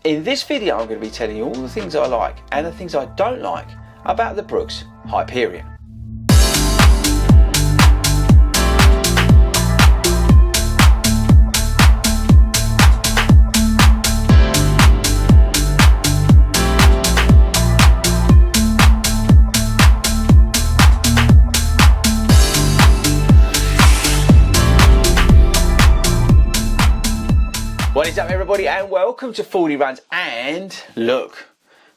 In this video I'm going to be telling you all the things I like and the things I don't like about the Brooks Hyperion. What is up everybody, and welcome to FORDY Runs. And look,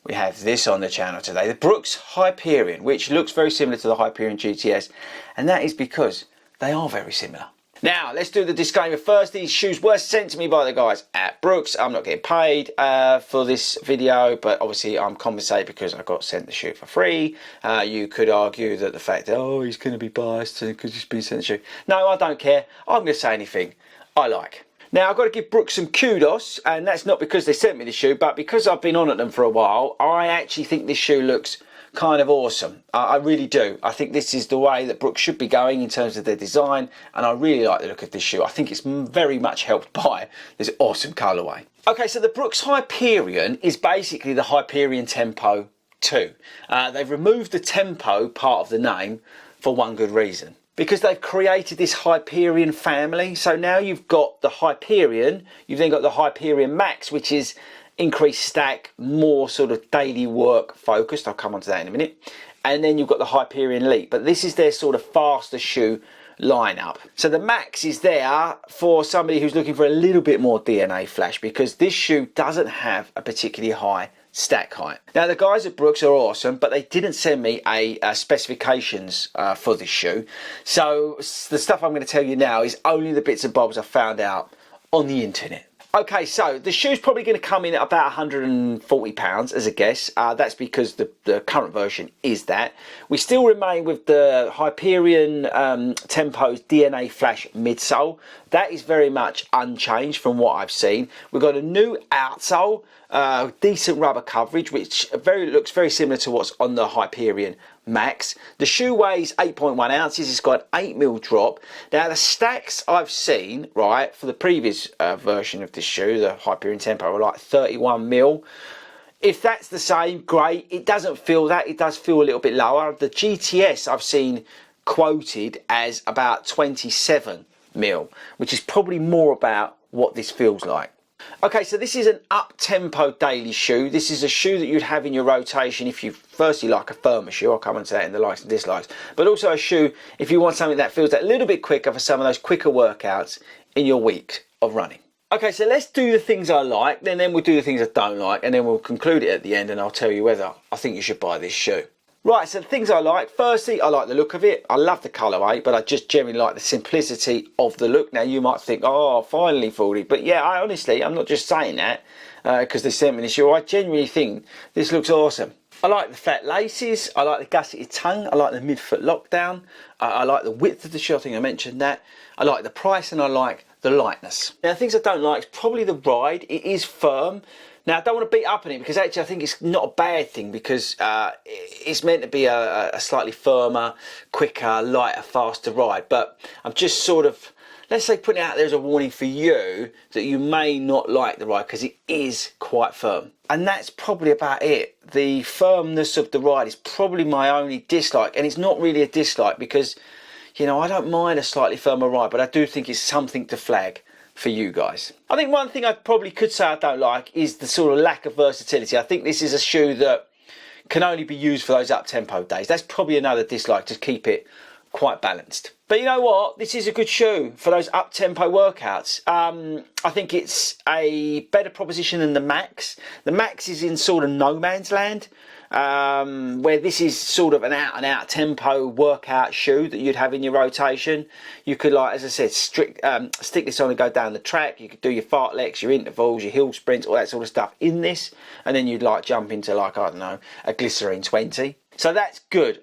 we have this on the channel today, the Brooks Hyperion, which looks very similar to the Hyperion GTS, and that is because they are very similar. Now let's do the disclaimer first. These shoes were sent to me by the guys at Brooks. I'm not getting paid for this video, but obviously I'm compensated because I got sent the shoe for free. You could argue that the fact that, oh, he's going to be biased because he's been sent the shoe. No, I don't care. I'm going to say anything I like. Now, I've got to give Brooks some kudos, and that's not because they sent me the shoe, but because I've been on at them for a while, I actually think this shoe looks kind of awesome. I really do. I think this is the way that Brooks should be going in terms of their design, and I really like the look of this shoe. I think it's very much helped by this awesome colourway. Okay, so the Brooks Hyperion is basically the Hyperion Tempo 2. They've removed the Tempo part of the name for one good reason. Because they've created this Hyperion family. So now you've got the Hyperion, you've then got the Hyperion Max, which is increased stack, more sort of daily work focused. I'll come on to that in a minute. And then you've got the Hyperion Elite, but this is their sort of faster shoe lineup. So the Max is there for somebody who's looking for a little bit more DNA flash, because this shoe doesn't have a particularly high stack height. Now the guys at Brooks are awesome, but they didn't send me a specifications for this shoe. So the stuff I'm going to tell you now is only the bits and bobs I found out on the internet. Okay, so the shoe's probably going to come in at about £140 as a guess. That's because the current version is that. We still remain with the Hyperion Tempo's DNA Flash midsole. That is very much unchanged from what I've seen. We've got a new outsole, decent rubber coverage, which looks very similar to what's on the Hyperion Max. The shoe weighs 8.1 ounces. It's got an 8mm drop. Now the stacks I've seen, right, for the previous version of this shoe, the Hyperion Tempo, are like 31mm. If that's the same, great. It doesn't feel that. It does feel a little bit lower. The GTS I've seen quoted as about 27mm, which is probably more about what this feels like. Okay, so this is an up-tempo daily shoe. This is a shoe that you'd have in your rotation if you firstly like a firmer shoe. I'll come into that in the likes and dislikes. But also a shoe if you want something that feels that little bit quicker for some of those quicker workouts in your week of running. Okay, so let's do the things I like, then we'll do the things I don't like, and then we'll conclude it at the end, and I'll tell you whether I think you should buy this shoe. Right, so the things I like. Firstly, I like the look of it. I love the colourway, but I just generally like the simplicity of the look. Now, you might think, oh, finally, FORDY. But yeah, I'm not just saying that because they sent me this shoe. I genuinely think this looks awesome. I like the fat laces. I like the gusseted tongue. I like the midfoot lockdown. I like the width of the shoe. I think I mentioned that. I like the price, and I like the lightness. Now, things I don't like is probably the ride. It is firm. Now, I don't want to beat up on it, because actually I think it's not a bad thing, because it's meant to be a slightly firmer, quicker, lighter, faster ride. But I'm just sort of, let's say, putting it out there as a warning for you that you may not like the ride, because it is quite firm. And that's probably about it. The firmness of the ride is probably my only dislike, and it's not really a dislike because, you know, I don't mind a slightly firmer ride, but I do think it's something to flag for you guys. I think one thing I probably could say I don't like is the sort of lack of versatility. I think this is a shoe that can only be used for those up-tempo days. That's probably another dislike, to keep it quite balanced. But you know what? This is a good shoe for those up-tempo workouts. I think it's a better proposition than the Max. The Max is in sort of no man's land, where this is sort of an out-and-out tempo workout shoe that you'd have in your rotation. You could, like, as I said, stick this on and go down the track. You could do your fartleks, your intervals, your hill sprints, all that sort of stuff in this, and then you'd like jump into, like, I don't know, a glycerine 20. So that's good.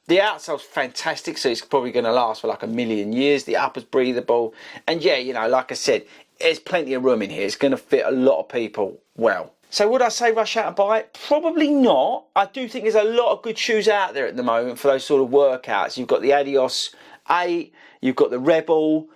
The outsole's fantastic, so it's probably going to last for like a million years. The upper's breathable, and yeah, you know, like I said, there's plenty of room in here. It's going to fit a lot of people well. So would I say rush out and buy it? Probably not. I do think there's a lot of good shoes out there at the moment for those sort of workouts. You've got the Adios 8, you've got the Rebel,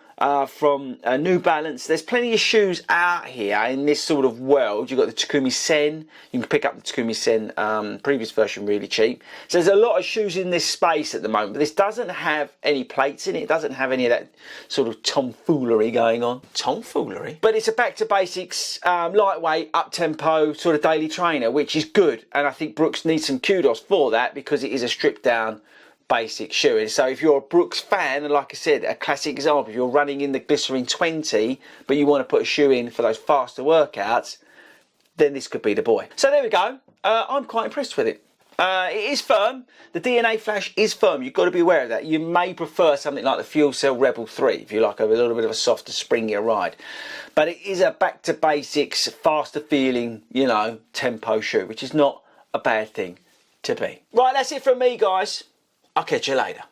from New Balance. There's plenty of shoes out here in this sort of world. You've got the Takumi Sen. You can pick up the Takumi Sen previous version really cheap. So there's a lot of shoes in this space at the moment, but this doesn't have any plates in it. It doesn't have any of that sort of tomfoolery going on. Tomfoolery? But it's a back to basics, lightweight, up-tempo sort of daily trainer, which is good. And I think Brooks needs some kudos for that because it is a stripped down basic shoe. And so if you're a Brooks fan, and like I said, a classic example, if you're running in the Glycerin 20 but you want to put a shoe in for those faster workouts, then this could be the boy. So there we go. I'm quite impressed with it. It is firm. The DNA Flash is firm. You've got to be aware of that. You may prefer something like the Fuel Cell Rebel 3 if you like a little bit of a softer, springier ride. But it is a back to basics, faster feeling, you know, tempo shoe, which is not a bad thing to be. Right, that's it from me, guys. I'll catch you later.